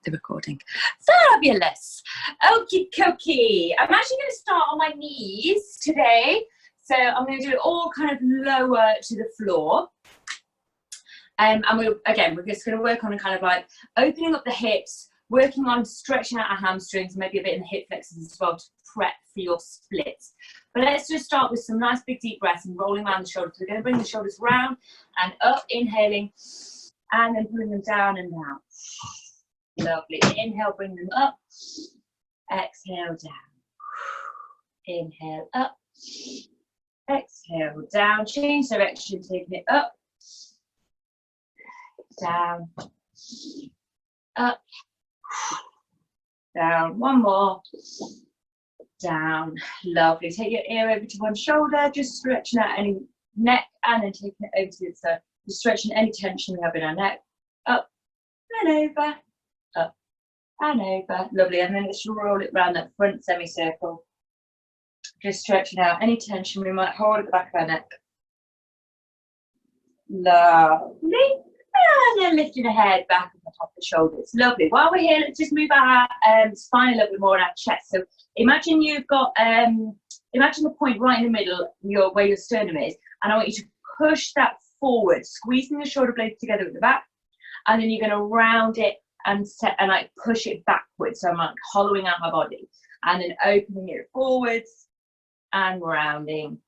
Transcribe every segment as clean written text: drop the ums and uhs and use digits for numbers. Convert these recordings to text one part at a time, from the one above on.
the recording. Fabulous. Okie dokie. I'm actually going to start on my knees today. So I'm going to do it all kind of lower to the floor. And we're just going to work on kind of like opening up the hips, working on stretching out our hamstrings, maybe a bit in the hip flexors as well to prep for your splits. But let's just start with some nice big deep breaths and rolling around the shoulders. We're going to bring the shoulders round and up, inhaling, and then pulling them down and down. Lovely. Inhale, bring them up. Exhale, down. Inhale, up. Exhale, down. Change direction, taking it up. Down. Up. Down. One more. Down. Lovely. Take your ear over to one shoulder, just stretching out any neck and then taking it over to the other side. Just stretching any tension we have in our neck. Up and over. Up and over. Lovely. And then let's roll it around that front semicircle. Just stretching out any tension we might hold at the back of our neck. Lovely. And then lifting the head back on the top of the shoulders. Lovely. While we're here, let's just move our spine a little bit more on our chest. So imagine you've got, imagine the point right in the middle where your sternum is. And I want you to push that forward, squeezing the shoulder blades together at the back. And then you're going to round it and like push it backwards. So I'm like hollowing out my body. And then opening it forwards and rounding.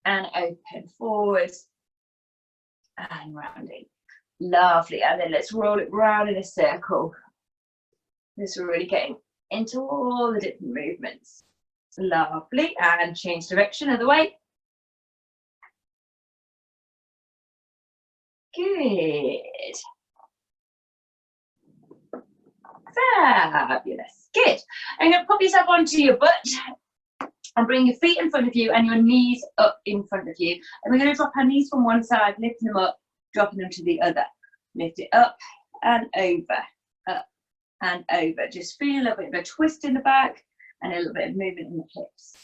And open forwards. And rounding. Lovely. And then let's roll it round in a circle. This is really getting into all the different movements. Lovely. And change direction, other way. Good. Fabulous. Good. And you're going to pop yourself onto your butt and bring your feet in front of you and your knees up in front of you. And we're going to drop our knees from one side, lifting them up, dropping them to the other. Lift it up and over, up and over. Just feel a little bit of a twist in the back and a little bit of movement in the hips.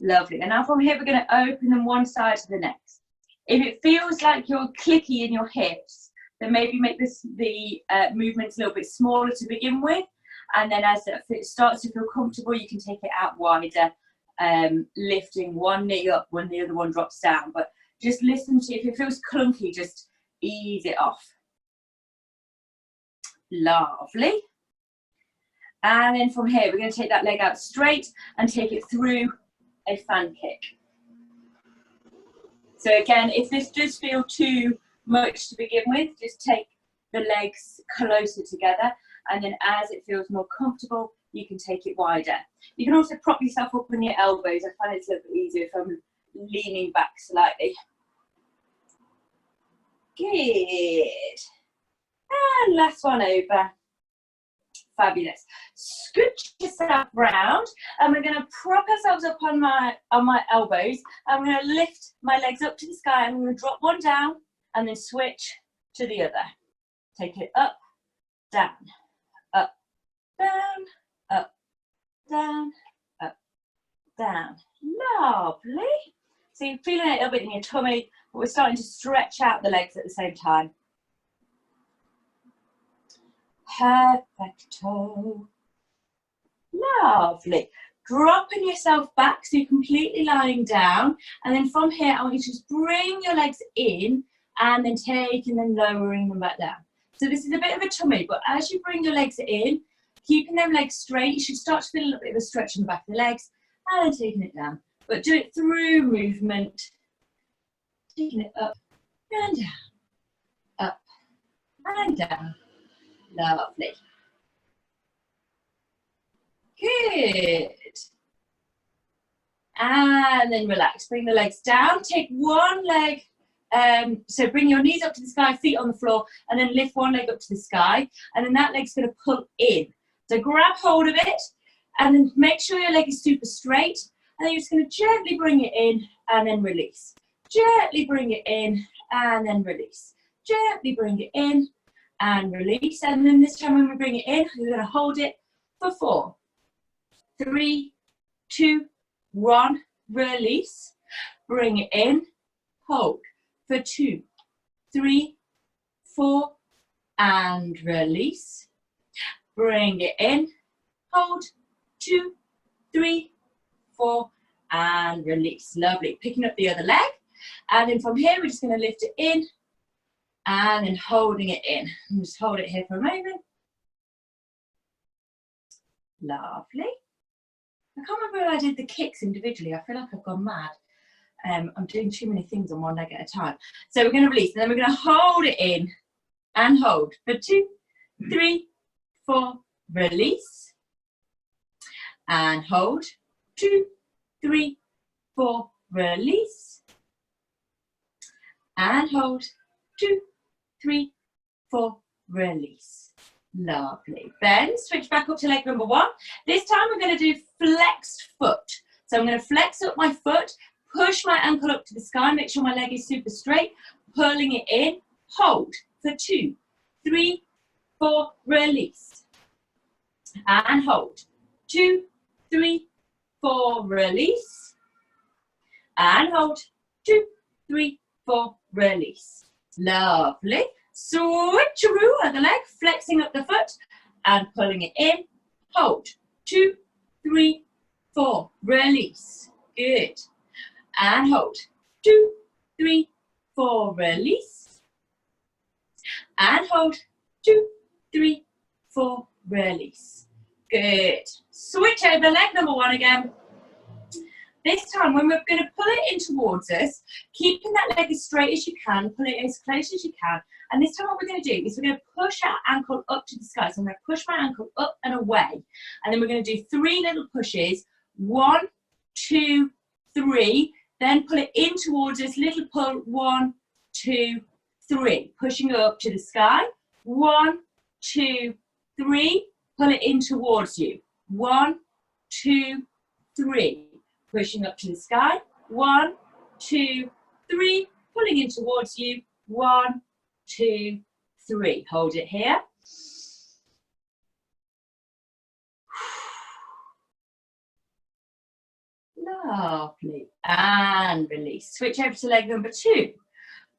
Lovely. And now from here, we're going to open them one side to the next. If it feels like you're clicky in your hips, then maybe make the movements a little bit smaller to begin with. And then as it starts to feel comfortable, you can take it out wider. Lifting one knee up when the other one drops down, but just listen to, if it feels clunky, just ease it off. Lovely. And then from here, we're going to take that leg out straight and take it through a fan kick. So again, if this does feel too much to begin with, just take the legs closer together, and then as it feels more comfortable, you can take it wider. You can also prop yourself up on your elbows. I find it's a little bit easier if I'm leaning back slightly. Good. And last one over. Fabulous. Scooch yourself round, and we're going to prop ourselves up on my elbows, and we're going to lift my legs up to the sky, and we're going to drop one down, and then switch to the other. Take it up, down, up, down, up, down, up, down. Lovely. So you're feeling it a little bit in your tummy, but we're starting to stretch out the legs at the same time. Perfecto. Lovely. Dropping yourself back so you're completely lying down, and then from here I want you to just bring your legs in and then take and then lowering them back down. So this is a bit of a tummy, but as you bring your legs in, keeping them legs straight, you should start to feel a little bit of a stretch in the back of the legs and then taking it down. But do it through movement. Taking it up and down, up and down. Lovely. Good. And then relax. Bring the legs down. Take one leg. So bring your knees up to the sky, feet on the floor, and then lift one leg up to the sky. And then that leg's going to pull in. So grab hold of it, and then make sure your leg is super straight. And then you're just going to gently bring it in and then release. Gently bring it in and then release. Gently bring it in and release. And then this time when we bring it in, we're going to hold it for 4, 3, 2, 1. Release. Bring it in. Hold for 2, 3, 4, and release. bring it in, hold, 2, 3, 4, and release. Lovely. Picking up the other leg, and then from here we're just going to lift it in and then holding it in. And just hold it here for a moment. Lovely. I can't remember if I did the kicks individually. I feel like I've gone mad. I'm doing too many things on one leg at a time. So we're going to release, and then we're going to hold it in and hold for 2, 3, 4, release, and hold, 2, 3, 4, release, and hold, 2, 3, 4, release. Lovely. Then switch back up to leg number 1. This time we're going to do flexed foot. So I'm going to flex up my foot, push my ankle up to the sky, make sure my leg is super straight, pulling it in, hold for 2, 3, 4, release, and hold, 2, 3, 4, release, and hold, 2, 3, 4, release. Lovely. Switcheroo at the leg, flexing up the foot and pulling it in, hold, 2, 3, 4, release. Good. And hold, 2, 3, 4, release, and hold, 2, 3, 4, release. Good. Switch over leg number 1 again. This time when we're going to pull it in towards us, keeping that leg as straight as you can, pull it as close as you can. And this time what we're going to do is we're going to push our ankle up to the sky. So I'm going to push my ankle up and away. And then we're going to do 3 little pushes. 1, 2, 3. Then pull it in towards us, little pull, 1, 2, 3. Pushing up to the sky. 1, 2, 3. Pull it in towards you. 1, 2, 3. Pushing up to the sky. 1, 2, 3. Pulling in towards you. 1, 2, 3. Hold it here. Lovely. And release. Switch over to leg number 2.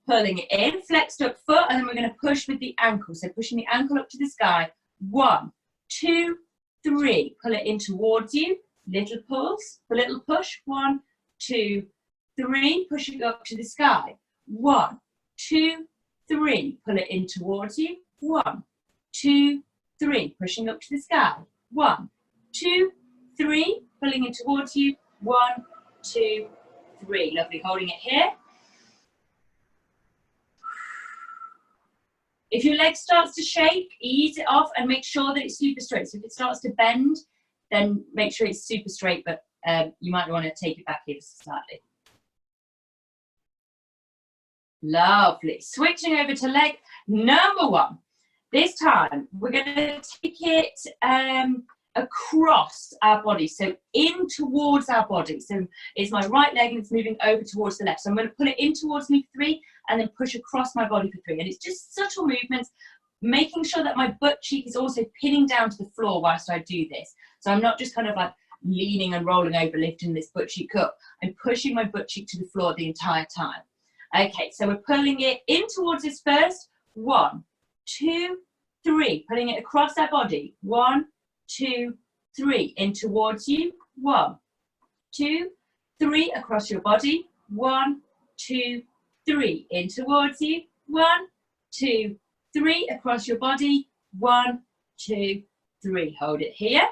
Pulling it in, flexed up foot, and then we're going to push with the ankle. So pushing the ankle up to the sky. 1, 2, 3. Pull it in towards you. Little pulls, a little push. 1, 2, 3. Pushing up to the sky. 1, 2, 3. Pull it in towards you. 1, 2, 3. Pushing up to the sky. 1, 2, 3. Pulling in towards you. 1, 2, 3. Lovely. Holding it here. If your leg starts to shake, ease it off and make sure that it's super straight. So if it starts to bend, then make sure it's super straight, but you might want to take it back ever so slightly. Lovely. Switching over to leg number 1. This time, we're going to take it across our body, so in towards our body. So it's my right leg and it's moving over towards the left. So I'm going to pull it in towards me for 3 and then push across my body for 3. And it's just subtle movements, making sure that my butt cheek is also pinning down to the floor whilst I do this. So I'm not just kind of like leaning and rolling over, lifting this butt cheek up. I'm pushing my butt cheek to the floor the entire time. Okay, so we're pulling it in towards us first. 1, 2, 3. Pulling it across our body. 1, 2, 3. In towards you. 1, 2, 3. Across your body. 1, 2, 3. In towards you. 1, 2, 3. Across your body. 1, 2, 3. Hold it here.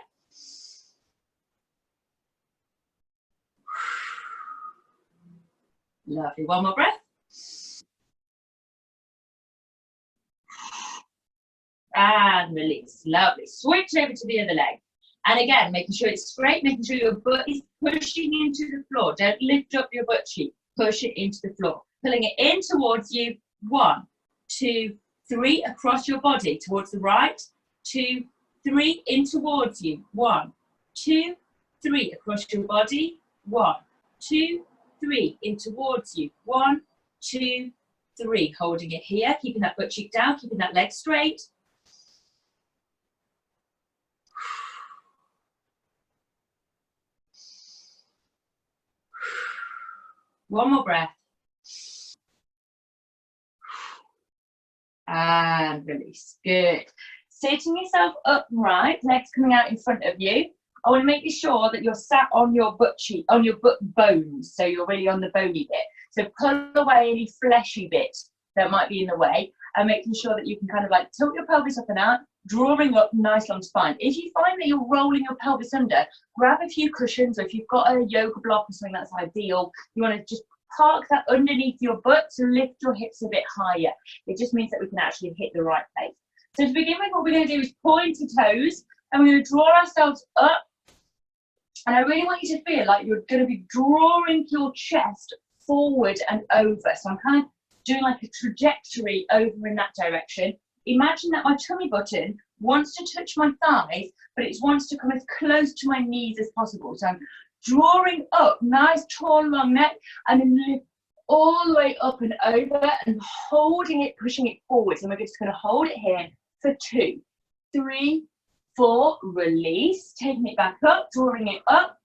Lovely. One more breath. And release. Lovely. Switch over to the other leg. And again, making sure it's straight, making sure your butt is pushing into the floor. Don't lift up your butt cheek. Push it into the floor. Pulling it in towards you. 1, 2, 3. Across your body. Towards the right. 2, 3. In towards you. 1, 2, 3. Across your body. 1, 2, 3. In towards you. 1, 2, 3. Holding it here. Keeping that butt cheek down. Keeping that leg straight. One more breath. And release. Good. Sitting yourself upright, legs coming out in front of you. I want to make sure that you're sat on your butt cheek, on your butt bones, so you're really on the bony bit. So pull away any fleshy bits that might be in the way, and making sure that you can kind of like tilt your pelvis up and out, drawing up nice long spine. If you find that you're rolling your pelvis under, grab a few cushions, or if you've got a yoga block or something, that's ideal. You want to just park that underneath your butt to lift your hips a bit higher. It just means that we can actually hit the right place. So to begin with, what we're going to do is pointy toes, and we're going to draw ourselves up. And I really want you to feel like you're going to be drawing your chest forward and over. So I'm kind of doing like a trajectory over in that direction. Imagine that my tummy button wants to touch my thighs, but it wants to come as close to my knees as possible. So I'm drawing up, nice tall long neck, and then lift all the way up and over and holding it, pushing it forwards. And we're just going to hold it here for 2, 3, 4, release, taking it back up, drawing it up,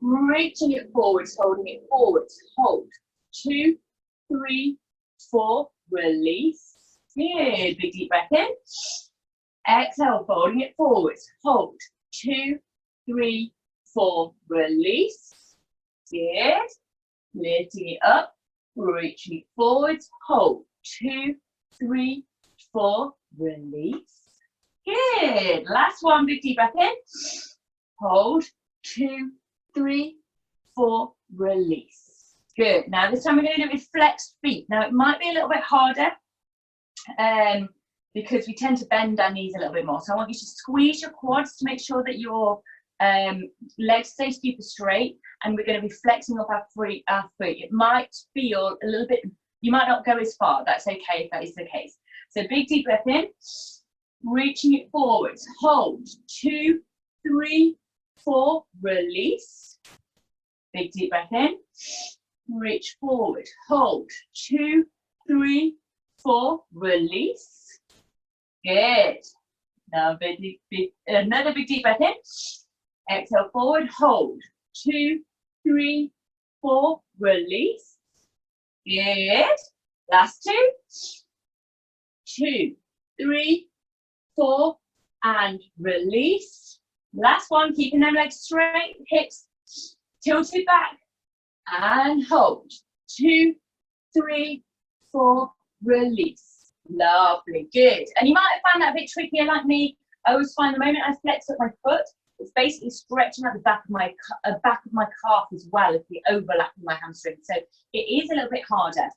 reaching it forwards, holding it forwards, hold, 2, 3, 4, release. Good, big deep breath in. Exhale, folding it forwards, hold, 2, 3, 4, release. Good, lifting it up, reaching it forwards, hold, 2, 3, 4, release. Good, last one, big deep breath in, hold, 2, 3, 4, release. Good, now this time we're going to do it with flexed feet. Now it might be a little bit harder because we tend to bend our knees a little bit more. So I want you to squeeze your quads to make sure that your legs stay super straight, and we're going to be flexing up our feet. It might feel a little bit, you might not go as far, that's okay if that is the case. So big deep breath in, reaching it forwards, hold, 2, 3, 4, release. Big deep breath in, reach forward, hold, 2, 3, 4, release. Good. Now another big deep breath in. Exhale forward, hold, 2, 3, 4, release. Good. Last 2. 2, 3, 4, and release. Last one, keeping them legs straight, hips tilted back, and hold, 2, 3, 4, release. Lovely, good. And you might have found that a bit trickier like me. I always find the moment I flex up my foot, it's basically stretching out the back of my calf as well as the overlap of my hamstring. So it is a little bit harder.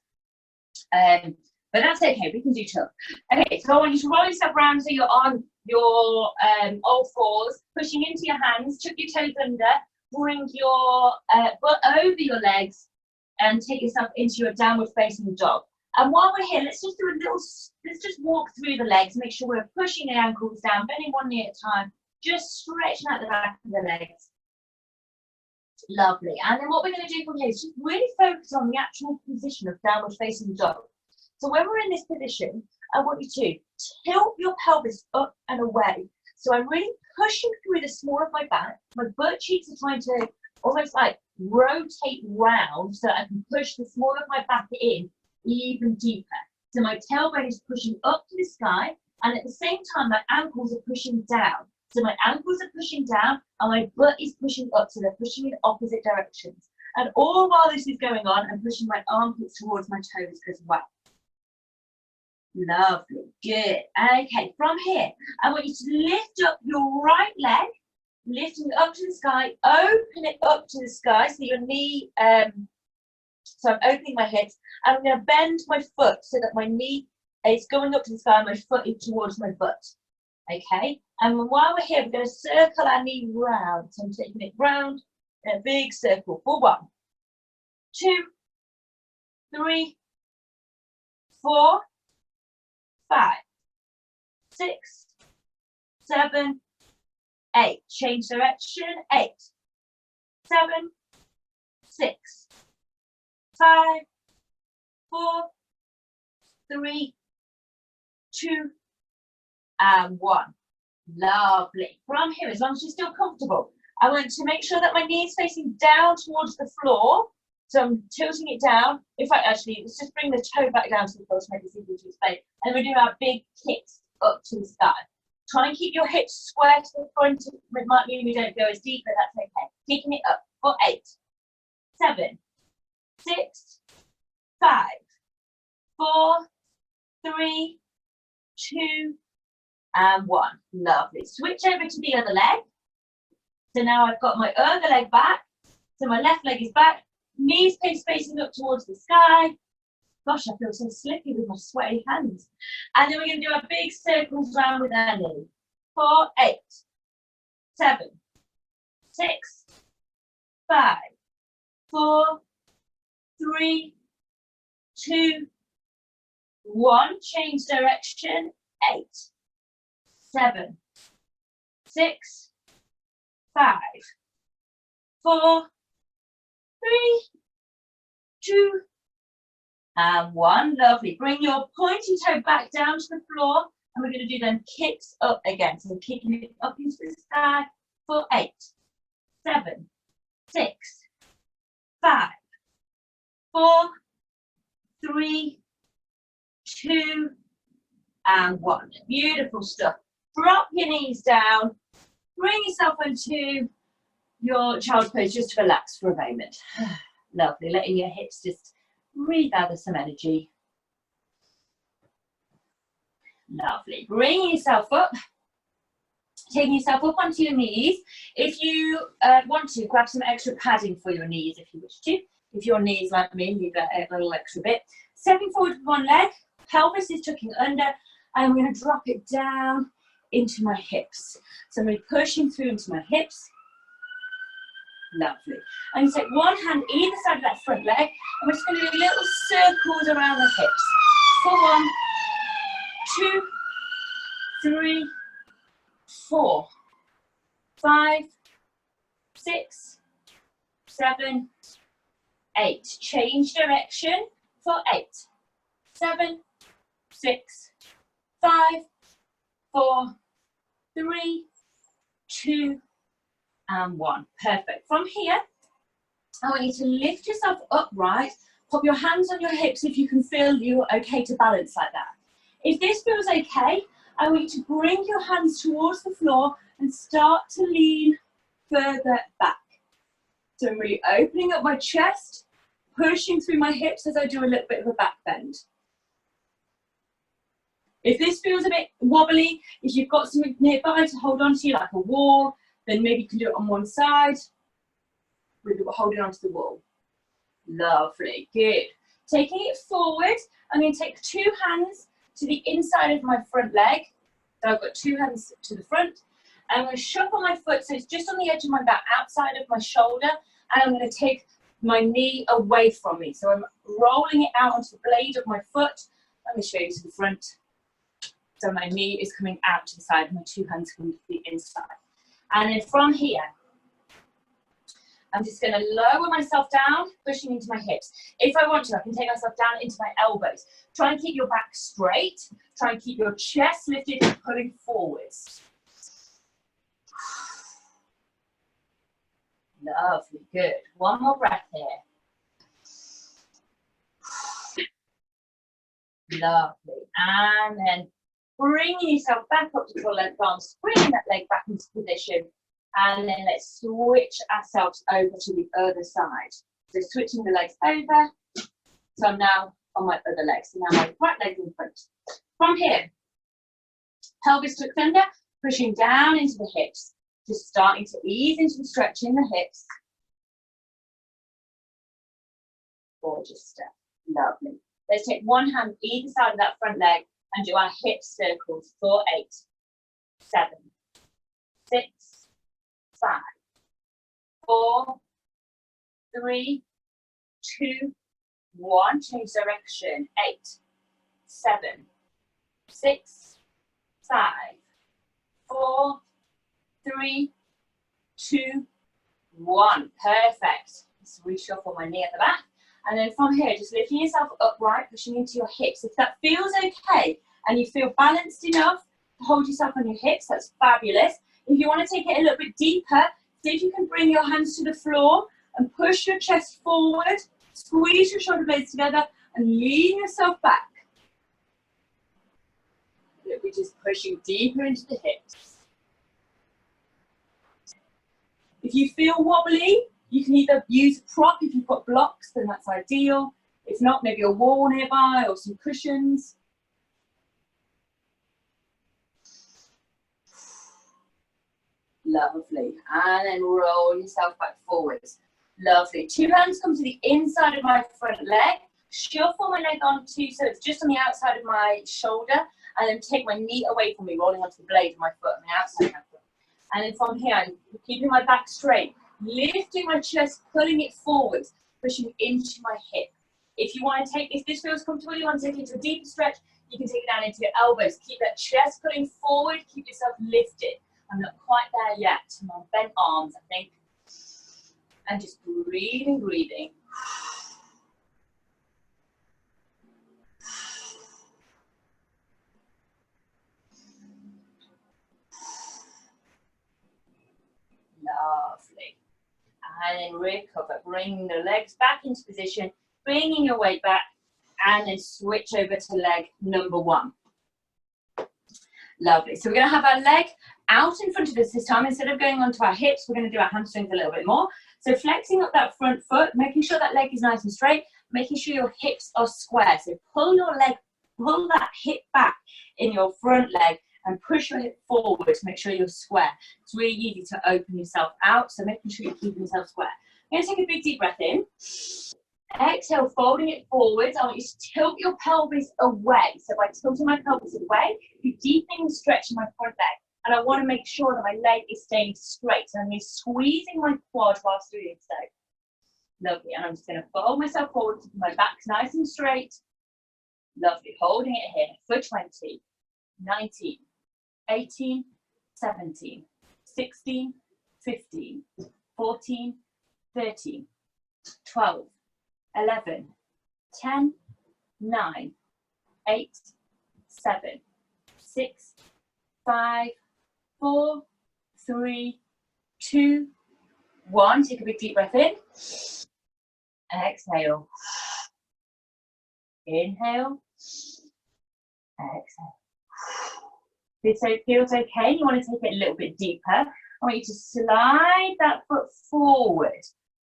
But that's okay, we can do tough. Okay, so I want you to roll yourself around so you're on your all fours, pushing into your hands, tuck your toes under, bring your butt over your legs, and take yourself into your downward facing dog. And while we're here, let's just walk through the legs, make sure we're pushing the ankles down, bending one knee at a time, just stretching out the back of the legs. Lovely. And then what we're going to do from here is just really focus on the actual position of downward facing dog. So when we're in this position, I want you to tilt your pelvis up and away. So I'm really pushing through the small of my back. My butt cheeks are trying to almost like rotate round so that I can push the small of my back in even deeper. So my tailbone is pushing up to the sky, and at the same time my ankles are pushing down. So my ankles are pushing down and my butt is pushing up, so they're pushing in opposite directions. And all while this is going on, I'm pushing my armpits towards my toes as well. Lovely, good. Okay, from here, I want you to lift up your right leg, lifting it up to the sky, open it up to the sky, so your knee, so I'm opening my hips, and I'm going to bend my foot so that my knee is going up to the sky and my foot is towards my butt. Okay, and while we're here, we're going to circle our knee round. So I'm taking it round in a big circle for 1, 2, 3, 4, 5, 6, 7, 8. Change direction. 8, 7, 6, 5, 4, 3, 2, and 1. Lovely. From here, as long as you're still comfortable, I want to make sure that my knee is facing down towards the floor. So I'm tilting it down. In fact, actually, let's just bring the toe back down to the floor to make this easier to explain. And we do our big kicks up to the sky. Try and keep your hips square to the front. It might mean we don't go as deep, but that's okay. Kicking it up for 8, 7, 6, 5, 4, 3, 2, and 1. Lovely. Switch over to the other leg. So now I've got my other leg back. So my left leg is back. Knees facing up towards the sky. Gosh, I feel so slippy with my sweaty hands. And then we're going to do our big circles round with our knee. 4, 8, 7, 6, 5, 4, 3, 2, 1. Change direction. 8, 7, 6, 5, 4, 3, 2, and 1. Lovely. Bring your pointy toe back down to the floor, and we're going to do them kicks up again. So kicking it up into the sky for 8, 7, 6, 5, 4, 3, 2, and 1. Beautiful stuff. Drop your knees down. Bring yourself into your child's pose just to relax for a moment. Lovely. Letting your hips just breathe out of some energy. Lovely. Bringing yourself up. Taking yourself up onto your knees. If you want to, grab some extra padding for your knees if you wish to. If your knees like me, need a little extra bit. Stepping forward with one leg. Pelvis is tucking under. And I'm going to drop it down into my hips. So I'm really pushing through into my hips. Lovely. And you take one hand either side of that front leg, and we're just going to do little circles around the hips. For 1, 2, 3, 4, 5, 6, 7, 8. Change direction for 8, 7, 6, 5, 4, 3, 2, and 1. Perfect. From here, I want you to lift yourself upright. Pop your hands on your hips if you can feel you're okay to balance like that. If this feels okay, I want you to bring your hands towards the floor and start to lean further back. So I'm really opening up my chest, pushing through my hips as I do a little bit of a back bend. If this feels a bit wobbly, if you've got something nearby to hold on to, like a wall, then maybe you can do it on one side with holding onto the wall. Lovely, good. Taking it forward, I'm going to take 2 hands to the inside of my front leg. So I've got 2 hands to the front. And I'm going to shuffle my foot so it's just on the edge of my back, outside of my shoulder. And I'm going to take my knee away from me. So I'm rolling it out onto the blade of my foot. Let me show you to the front. So my knee is coming out to the side, my 2 hands coming to the inside. And then from here, I'm just going to lower myself down, pushing into my hips. If I want to, I can take myself down into my elbows. Try and keep your back straight. Try and keep your chest lifted and pulling forwards. Lovely, good. One more breath here. Lovely. And then bringing yourself back up to full length arms, bringing that leg back into position. And then let's switch ourselves over to the other side. So switching the legs over. So I'm now on my other leg. So now my right leg in front. From here, pelvis tucked under, pushing down into the hips. Just starting to ease into the stretch in the hips. Gorgeous stuff. Lovely. Let's take one hand either side of that front leg and do our hip circles for 8, 7, 6, 5, 4, 3, 2, 1. Change direction. 8, 7, 6, 5, 4, 3, 2, 1. Perfect. Just reshuffle my knee at the back. And then from here, just lifting yourself upright, pushing into your hips. If that feels okay and you feel balanced enough to hold yourself on your hips, that's fabulous. If you want to take it a little bit deeper, see if you can bring your hands to the floor and push your chest forward, squeeze your shoulder blades together and lean yourself back. Look, we're just pushing deeper into the hips. If you feel wobbly, you can either use a prop. If you've got blocks, then that's ideal. If not, maybe a wall nearby or some cushions. Lovely. And then roll yourself back forwards. Lovely. 2 hands come to the inside of my front leg. Shuffle my leg onto, so it's just on the outside of my shoulder. And then take my knee away from me, rolling onto the blade of my foot on the outside of my foot. And then from here, I'm keeping my back straight, lifting my chest, pulling it forwards, pushing into my hip. If you want to take, if this feels comfortable, you want to take it into a deeper stretch, you can take it down into your elbows. Keep that chest pulling forward, keep yourself lifted. I'm not quite there yet. I'm on bent arms, I think. And just breathing, breathing. Lovely. And then recover, bringing the legs back into position, bringing your weight back, and then switch over to leg number 1. Lovely. So we're going to have our leg out in front of us this time. Instead of going onto our hips, we're going to do our hamstrings a little bit more. So flexing up that front foot, making sure that leg is nice and straight, making sure your hips are square. So pull your leg, pull that hip back in your front leg and push your hip forward to make sure you're square. It's really easy to open yourself out, so making sure you're keeping yourself square. I'm going to take a big deep breath in. Exhale, folding it forwards. I want you to tilt your pelvis away. So by tilting my pelvis away, you're deepening the stretch in my front leg. And I want to make sure that my leg is staying straight. So I'm going to be squeezing my quad whilst doing so. Lovely. And I'm just going to fold myself forward, keeping my back nice and straight. Lovely. Holding it here for 20, 19, 18, 17, 16, 15, 14, 13, 12, 11, 10, 9, 8, 7, 6, 5, 4, 3, 2, 1. Take a big deep breath in. Exhale. Inhale. Exhale. If it feels okay, you want to take it a little bit deeper. I want you to slide that foot forward.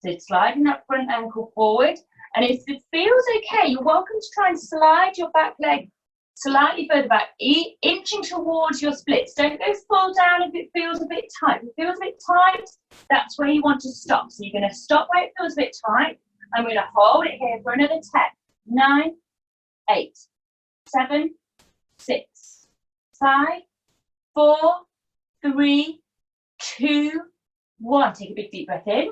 So sliding that front ankle forward. And if it feels okay, you're welcome to try and slide your back leg slightly further back, inching towards your splits. Don't go full down if it feels a bit tight. If it feels a bit tight, that's where you want to stop. So you're going to stop where it feels a bit tight. I'm going to hold it here for another 10, 9, 8, 7, 6, 5, 4, 3, 2, 1. Take a big deep breath in.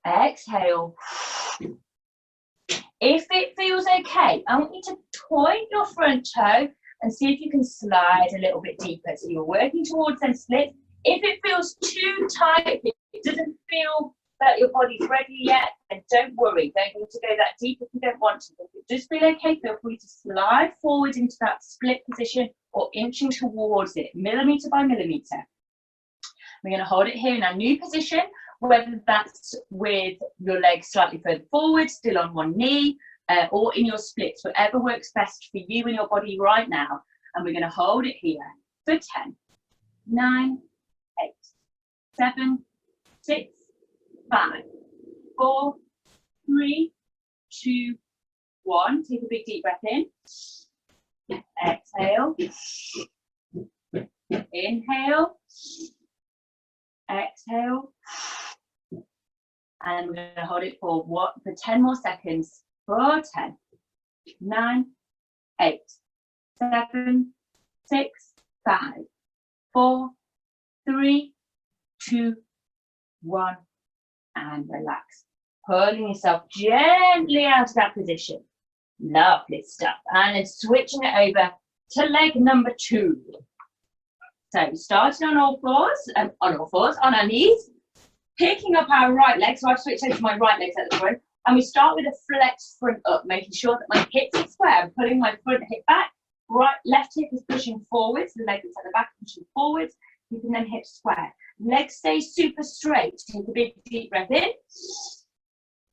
Exhale. If it feels okay, I want you to point your front toe and see if you can slide a little bit deeper. So you're working towards them splits. If it feels too tight, if it doesn't feel that your body's ready yet, then don't worry. Don't need to go that deep if you don't want to. If it does feel okay, feel free to slide forward into that split position or inching towards it, millimeter by millimeter. We're going to hold it here in our new position, whether that's with your legs slightly further forward, still on one knee, or in your splits, whatever works best for you and your body right now. And we're going to hold it here for 10, 9, 8, 7, 6, 5, 4, 3, 2, 1. Take a big deep breath in. Exhale. Inhale. Exhale. And we're going to hold it for 10 more seconds. For 10, 9, 8, 7, 6, 5, 4, 3, 2, 1. And relax. Pulling yourself gently out of that position. Lovely stuff. And then switching it over to leg number 2. So starting on all fours, on our knees, picking up our right leg. So I've switched over to my right leg at the front. And we start with a flex front up, making sure that my hips are square. I'm pulling my front hip back. Left hip is pushing forwards. The leg that's at the back pushing forwards. Keeping them hips square. Legs stay super straight. Take a big deep breath in.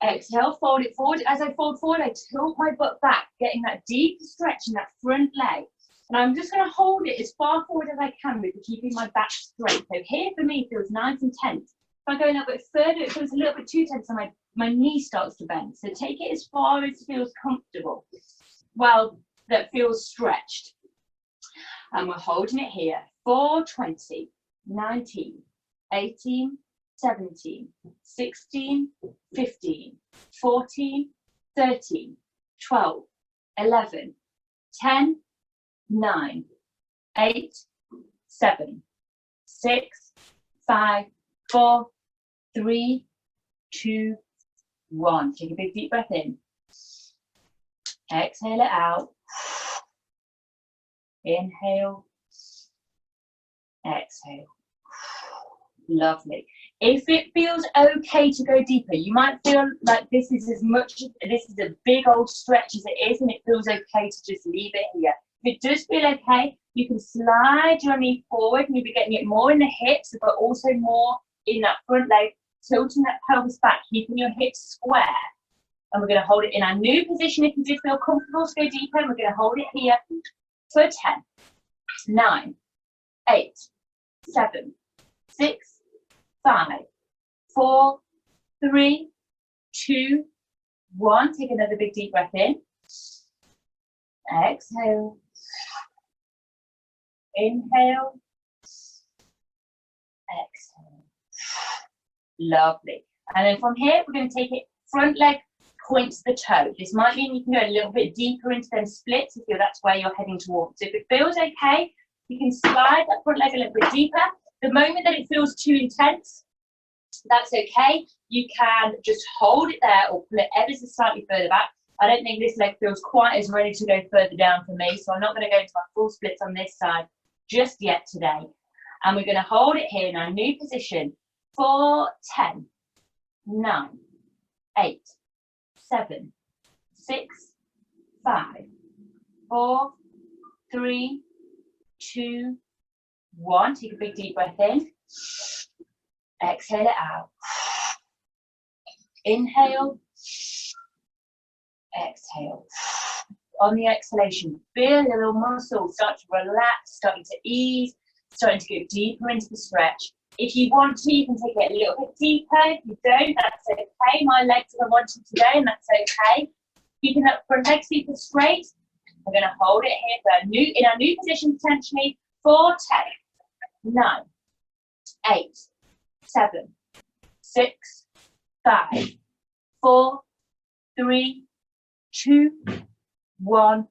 Exhale, fold it forward. As I fold forward, I tilt my butt back, getting that deep stretch in that front leg. And I'm just going to hold it as far forward as I can with keeping my back straight. So here for me feels nice and tense. If I go a little bit further, it feels a little bit too tense and my knee starts to bend. So take it as far as feels comfortable. Well, that feels stretched. And we're holding it here for 20, 19, 18, 17, 16, 15, 14, 13, 12, 11, 10, 9, 8, 7, 6, 5, 4, 3, 2, 1. Take a big deep breath in. Exhale it out. Inhale. Exhale. Lovely. If it feels okay to go deeper, you might feel like this is a big old stretch as it is, and it feels okay to just leave it here. If it does feel okay, you can slide your knee forward, maybe getting it more in the hips, but also more in that front leg, tilting that pelvis back, keeping your hips square. And we're going to hold it in our new position. If you do feel comfortable to go deeper, and we're going to hold it here for 10, 9, 8, 7, 6, 5, 4, 3, 2, 1. Take another big deep breath in. Exhale. Inhale. Exhale. Lovely. And then from here, we're going to take it front leg points the toe. This might mean you can go a little bit deeper into them splits if that's where you're heading towards. So if it feels okay, you can slide that front leg a little bit deeper. The moment that it feels too intense, that's okay. You can just hold it there or pull it ever so slightly further back. I don't think this leg feels quite as ready to go further down for me, so I'm not going to go into my full splits on this side just yet today. And we're going to hold it here in our new position for 10, 9, 8, 7, 6, 5, 4, 3, 2, 1. Take a big deep breath in. Exhale it out. Inhale. Exhale. On the exhalation, feel the little muscles start to relax, starting to ease, starting to go deeper into the stretch. If you want to, you can take it a little bit deeper. If you don't, that's okay. My legs are wanting today, and that's okay. Keeping that front leg super straight. We're going to hold it here for in our new position potentially for 10, 9, 8, 7, 6, 5, 4, 3, 2, 1,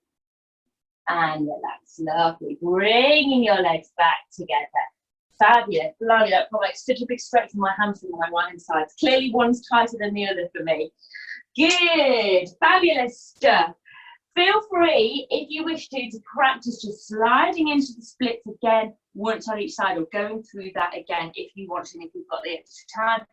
and relax. Lovely. Bringing your legs back together. Fabulous. Blimey, that felt like such a big stretch in my hamstring on my right hand side. Clearly one's tighter than the other for me. Good. Fabulous stuff. Feel free, if you wish to practice just sliding into the splits again, once on each side, or going through that again if you want to, and if you've got the extra time.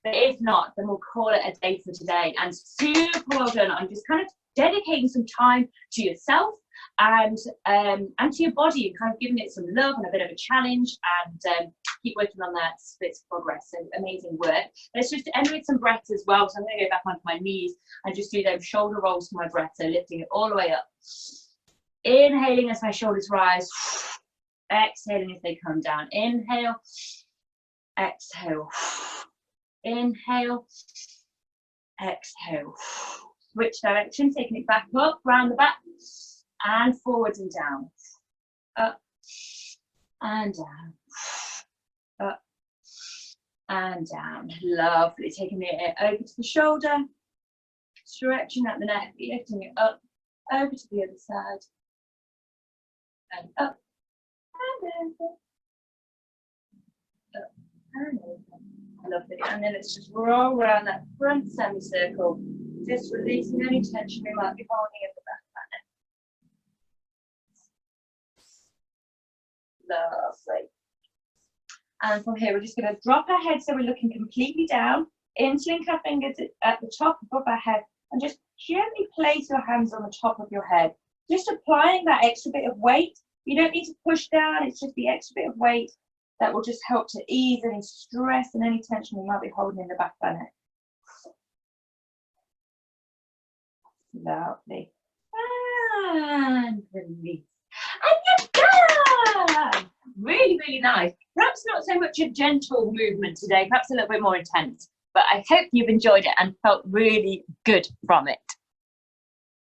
But if not, then we'll call it a day for today. And super well done. I'm just kind of dedicating some time to yourself and to your body, and kind of giving it some love and a bit of a challenge, and keep working on that splits progress. So amazing work. Let's just end with some breaths as well. So I'm going to go back onto my knees and just do those shoulder rolls for my breath. So lifting it all the way up. Inhaling as my shoulders rise. Exhaling as they come down. Inhale. Exhale. Inhale. Exhale. Switch direction, taking it back up, round the back, and forwards and down. Up and down. Up and down. Lovely. Taking it over to the shoulder, stretching out the neck, lifting it up, over to the other side, and up and over. Up and over. Lovely. And then let's just roll around that front semicircle, just releasing any tension we might be holding at the back of that neck. Lovely. And from here, we're just going to drop our head so we're looking completely down, interlink our fingers at the top above our head, and just gently place your hands on the top of your head, just applying that extra bit of weight. You don't need to push down, it's just the extra bit of weight that will just help to ease any stress and any tension we might be holding in the back of our neck. Lovely. And release. And you're done! Really, really nice. Perhaps not so much a gentle movement today, perhaps a little bit more intense, but I hope you've enjoyed it and felt really good from it.